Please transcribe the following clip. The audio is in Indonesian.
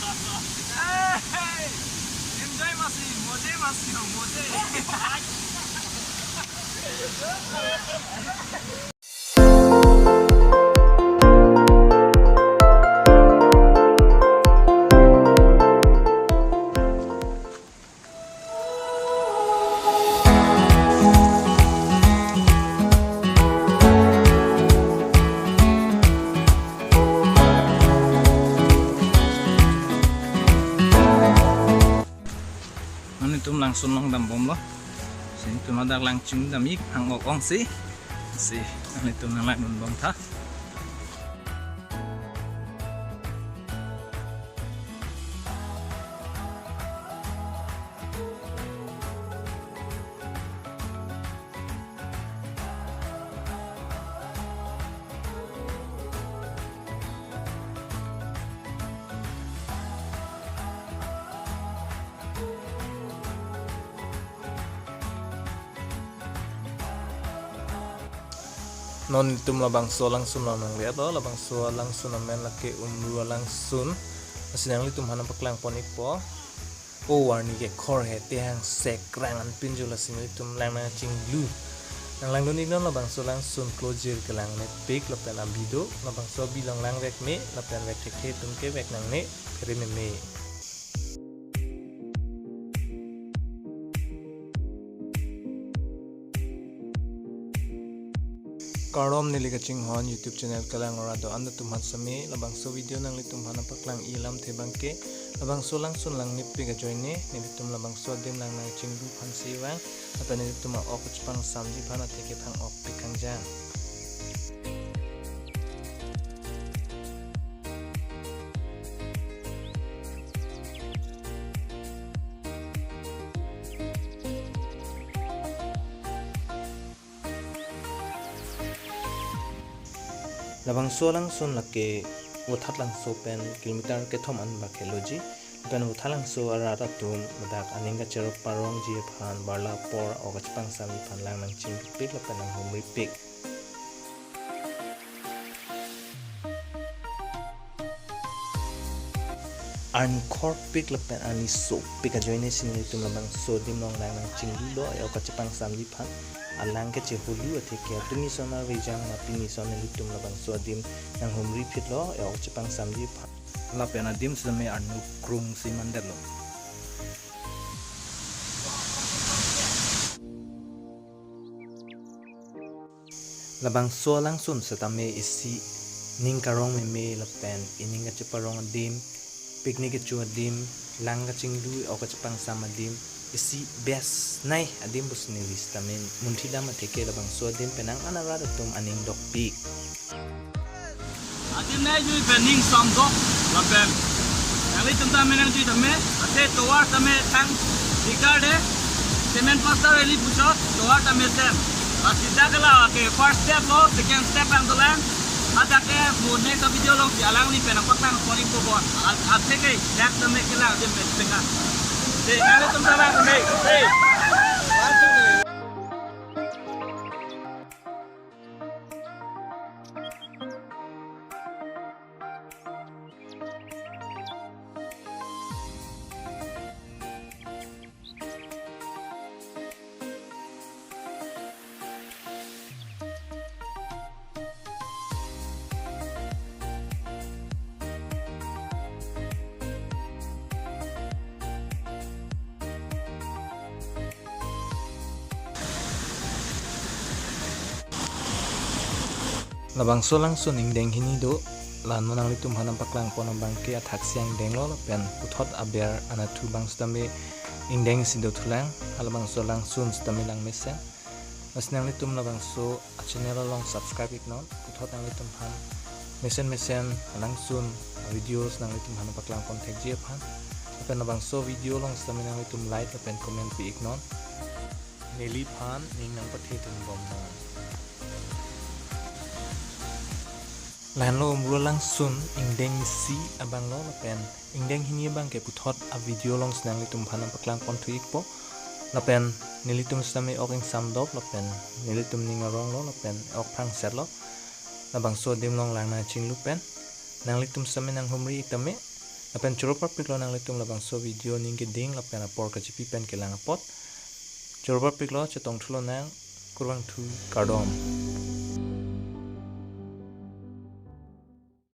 Hey, enjoy masih, moje masih, moje. Tum langsung nong dam bom lo, sini tum ada langsung dam ik hang ok ong si ini tum nang langsung bom tha. Non itum labang so langsung nang lihat lo labang so langsung namen laki umru langsung asinang litum hanam paklang ponik po o warni ke kor he tiang sek rangan pinjula sini litum lang na ching blue nang lang donik non labang so langsung closure ke lang ne pik lapen ambido labang so bilang lang vek me lapen vek ke tum ke vek nang ne kere me Karom nili kaching hon YouTube channel kalang orado anda tumhan sami labang so video nang litum hana paklang ilam the bangke labang so lang sun lang nipi ga join ne nilitum labang so dim lang nang chingdu phan siwang ata nilitum ok chpang samji phana teke phang ok pikang jang labang so lang sun lake uthat lang so pen kilometer ke thom an ba kheloji pen uthat lang so arata tum madak aninga chero parong ji phan barla por ogach pang sami phan lang nang ching pik la pen nang humri pik ani khor pik la pen ani so pik a joine sin tum labang so dim long lang nang ching du lo ogach pang sami phan alang ke chehulu athe ke tumi sona rejang na pini sona hitum labang swadim nang humri phit lo ok chipang samji la pena dim sme anu krung si mandelo labang so lang sun satame isi ning karong me la pen ininga chiparong dim picnic chu dim langa chingdu ok chipang samadim isi best nai adim bus ni vistamin munthila ma theke labang so dim penang anara tum aning dok pi adim nai ju bening som dok laben ali tum ta menang ju tame ate towar tame thang dikarde semen pasta eli puso towar tame tem asida kala ke first step lo second step and the land ada ke mo next video lo alang ni penang patang pori ko bon ate ke dak tame kala adim penga Hey, nale tum salah nih. Hey. Langsung nih. Labang so langsung ning deng hini do lan manang litum hanam paklang ponang bangke athak siang deng lo pen uthot aber ana thu bang stame ing deng sido thulang alabang so langsung stame lang mesen masnang litum labang so channel long subscribe iknon uthot nang litum han mesen langsung videos nang litum hanam paklang kontak je phan pen labang so video long stame nang litum like pen comment pi iknon neli phan ning nang pathe tum bom na lan lo umru langsung ingdeng si abang lo lapen ingdeng hini bang ke puthot a video long snang litum phanam paklang konthu ikpo lapen nilitum stame ok ing samdop lapen nilitum ningarong lo lapen ok phang set lo labang so dim long lang na ching lupen nang litum stame nang humri iktame Lapen choropa piklo nang litum labang so video ning ke ding lapen apor ka jipi pen ke lang apot. Choropa piklo chetong thulo nang kurang thu kardom.